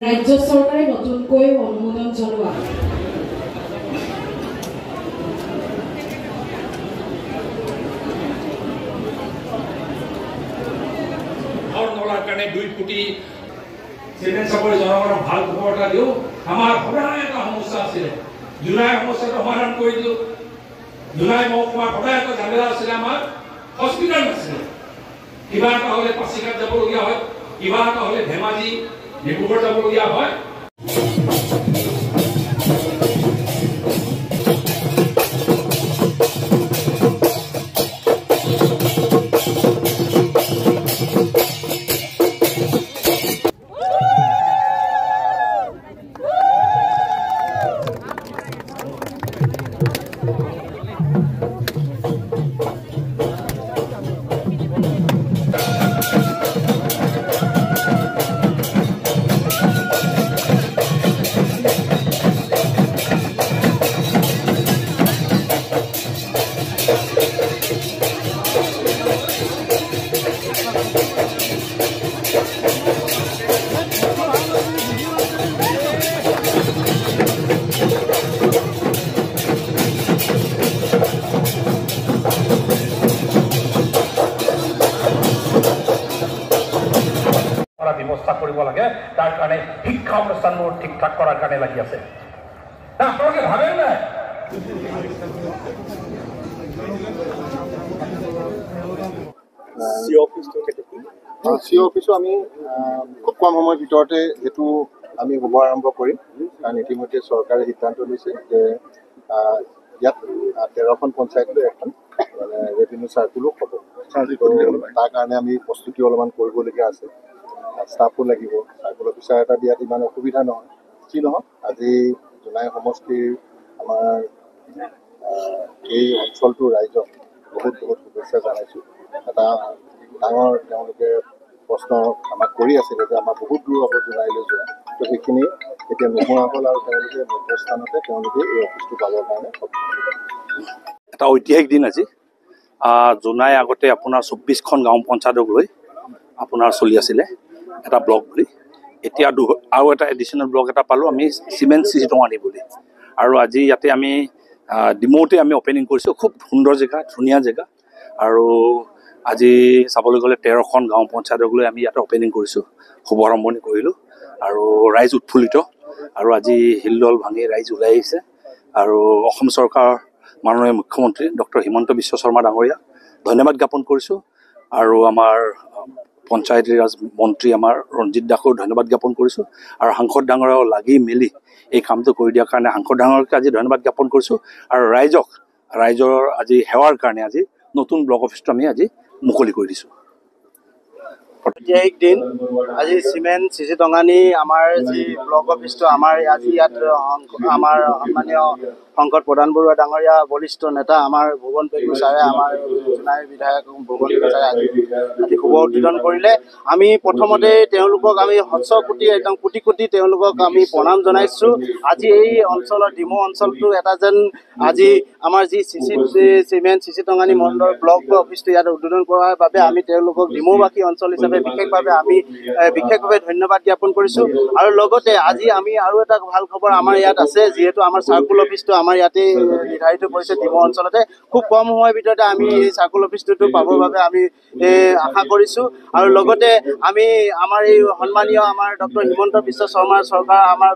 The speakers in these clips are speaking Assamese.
ৰাজ্য চৰকাৰে নতুনকৈ অনুমোদন জনোৱা কাৰণে 2 কোটি চিমেণ্ট চাকৰি জনগণক ভাল খবৰ এটা দিওঁ। আমাৰ সদায় এটা সমস্যা আছিলে, জুলাই সমস্যাটো সমাধান কৰি দিলোঁ। জুলাই মহকুমাৰ সদায় এটা ঝামেলা আছিলে, আমাৰ হস্পিটেল নাছিলে। কিবা এটা হ'লে পাছিঘাট যাবলগীয়া হয়, কিবা এটা হ'লে ধেমাজি ডিব্ৰুগড় যাবলগীয়া হয়। ব্যৱস্থা কৰিব লাগে, তাৰ কাৰণে শিক্ষা অনুষ্ঠানবোৰ ঠিক ঠাক কৰাৰ কাৰণে লাগি আছে। আপোনালোকে ভাবে নাই চি অফিচো আমি খুব কম সময়ৰ ভিতৰতে এইটো আমি হ'ব আৰম্ভ কৰিম, কাৰণ ইতিমধ্যে চৰকাৰে সিদ্ধান্ত লৈছে যে ইয়াত 13খন পঞ্চায়তলৈ এখন ৰেভিনিউ চাৰ্কুলো হ'ব। তাৰ কাৰণে আমি প্ৰস্তুতি অলপমান কৰিবলগীয়া আছে, ষ্টাফো লাগিব। চাৰ্কুল অফিচাৰ এটা দিয়াত ইমান অসুবিধা নহয়। যি নহওক, আজি জোনাই সমষ্টিৰ আমাৰ এই অঞ্চলটোৰ ৰাইজক বহুত শুভেচ্ছা জনাইছোঁ। এটা ডাঙৰ তেওঁলোকে প্ৰশ্ন আমাক কৰি আছিলে যে আমাৰ বহুত দূৰ হ'ব জোনাইলৈ যোৱা, তো সেইখিনি এতিয়া নোহোৱা হ'ল আৰু তেওঁলোকে মধ্যস্থানতে তেওঁলোকে এই অফিচটো পাবৰ কাৰণে এটা ঐতিহাসিক দিন আজি। জোনাই আগতে আপোনাৰ 24খন গাঁও পঞ্চায়তক লৈ আপোনাৰ চলি আছিলে এটা ব্লক বুলি। এতিয়া আৰু এটা এডিশ্যনেল ব্লক এটা পালোঁ আমি, চিমেণ্ট চিচিটঙানী বুলি। আৰু আজি ইয়াতে আমি ডিমৌতে আমি অপেনিং কৰিছোঁ। খুব সুন্দৰ জেগা, ধুনীয়া জেগা। আৰু আজি চাবলৈ গ'লে 13খন গাঁও পঞ্চায়তক লৈ আমি ইয়াতে অপেনিং কৰিছোঁ, শুভাৰম্ভণি কৰিলোঁ। আৰু ৰাইজ উৎফুল্লিত, আৰু আজি হিলদল ভাঙি ৰাইজ ওলাই আহিছে। আৰু অসম চৰকাৰৰ মাননীয় মুখ্যমন্ত্ৰী ডক্টৰ হিমন্ত বিশ্ব শৰ্মা ডাঙৰীয়াক ধন্যবাদ জ্ঞাপন কৰিছোঁ। আৰু আমাৰ পঞ্চায়তী ৰাজ মন্ত্ৰী আমাৰ ৰঞ্জিত দাসো ধন্যবাদ জ্ঞাপন কৰিছোঁ। আৰু সাংসদ ডাঙৰীয়াও লাগি মেলি এই কামটো কৰি দিয়াৰ কাৰণে সাংসদ ডাঙৰীয়াকে আজি ধন্যবাদ জ্ঞাপন কৰিছোঁ। আৰু ৰাইজৰ আজি সেৱাৰ কাৰণে আজি নতুন ব্লক অফিচটো আমি আজি মুকলি কৰি দিছোঁ। ঐতিহাসিক দিন আজি চিমেণ্ট চিচিটঙানী আমাৰ যি ব্লক অফিচটো আমাৰ আজি ইয়াত আমাৰ সন্মানীয় শংকৰ প্ৰধান বৰুৱা ডাঙৰীয়া বলিষ্ঠ নেতা আমাৰ ভুৱন পেগু ছাৰে, আমাৰ জোনাইৰ বিধায়ক ভুৱন পেগু ছাৰে আজি শুভ উদ্বোধন কৰিলে। আমি প্ৰথমতে তেওঁলোকক আমি একদম কোটি কোটি তেওঁলোকক আমি প্ৰণাম জনাইছোঁ। আজি এই অঞ্চলৰ ডিমৌ অঞ্চলটো এটা যেন আজি আমাৰ যি চিমেণ্ট চিচিটঙানী মণ্ডল ব্লক অফিচটো ইয়াত উদ্বোধন কৰাৰ বাবে আমি তেওঁলোকক ডিমৌবাসী অঞ্চল হিচাপে বিশেষভাৱে ধন্যবাদ জ্ঞাপন কৰিছোঁ। আৰু লগতে আজি আমি আৰু এটা ভাল খবৰ আমাৰ ইয়াত আছে, যিহেতু আমাৰ চাৰ্কুল অফিচটো আমাৰ ইয়াতে নিৰ্ধাৰিত কৰিছে ডিমৌ অঞ্চলতে। খুব কম সময়ৰ ভিতৰতে আমি এই চাৰ্কুল অফিচটো পাবৰ বাবে আমি আশা কৰিছোঁ। আৰু লগতে আমি আমাৰ এই সন্মানীয় আমাৰ ডক্টৰ হিমন্ত বিশ্ব শৰ্মাৰ চৰকাৰ, আমাৰ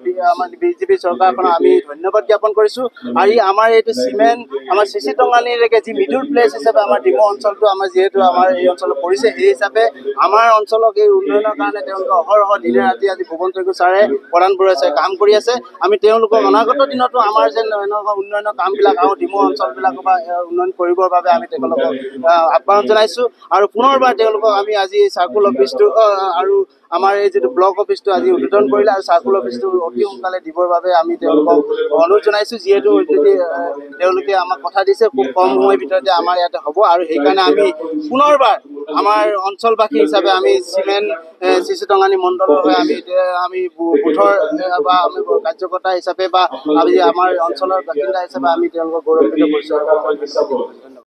বিজেপি চৰকাৰখনক আমি ধন্যবাদ জ্ঞাপন কৰিছোঁ। আৰু আমাৰ এইটো চিমেণ্ট আমাৰ চিচিটঙানীলৈকে যি মিডল প্লেচ হিচাপে আমাৰ ডিমৌ অঞ্চলটো আমাৰ যিহেতু আমাৰ এই অঞ্চলত পৰিছে, সেই হিচাপে আমাৰ অঞ্চলক এই উন্নয়নৰ কাৰণে তেওঁলোকে অহৰহ দিনে ৰাতি আজি ভুৱন পেগু ছাৰে, প্ৰধান বৰুৱা ছাৰে কাম কৰি আছে। আমি তেওঁলোকক অনাগত দিনতো আমাৰ যেন এনেকুৱা উন্নয়নৰ কামবিলাক আৰু ডিমৌ অঞ্চলবিলাকৰ পৰা উন্নয়ন কৰিবৰ বাবে আমি তেওঁলোকক আহ্বান জনাইছোঁ। আৰু পুনৰবাৰ তেওঁলোকক আমি আজি চাৰ্কুল অফিচটো আৰু আমাৰ এই যিটো ব্লক অফিচটো আজি উদ্বোধন কৰিলে, আৰু চাৰ্কুল অফিচটো অতি সোনকালে দিবৰ বাবে আমি তেওঁলোকক অনুৰোধ জনাইছোঁ। যিহেতু তেওঁলোকে আমাক কথা দিছে খুব কম সময়ৰ ভিতৰতে আমাৰ ইয়াতে হ'ব, আৰু সেইকাৰণে আমি পুনৰবাৰ আমাৰ অঞ্চলবাসী হিচাপে আমি চিমেণ্ট চিচিটঙানী মণ্ডলৰ হৈ আমি বুথৰ বা আমি কাৰ্যকৰ্তা হিচাপে বা আমি আমাৰ অঞ্চলৰ বাসিন্দা হিচাপে আমি তেওঁলোকক গৌৰৱান্বিত কৰিছোঁ।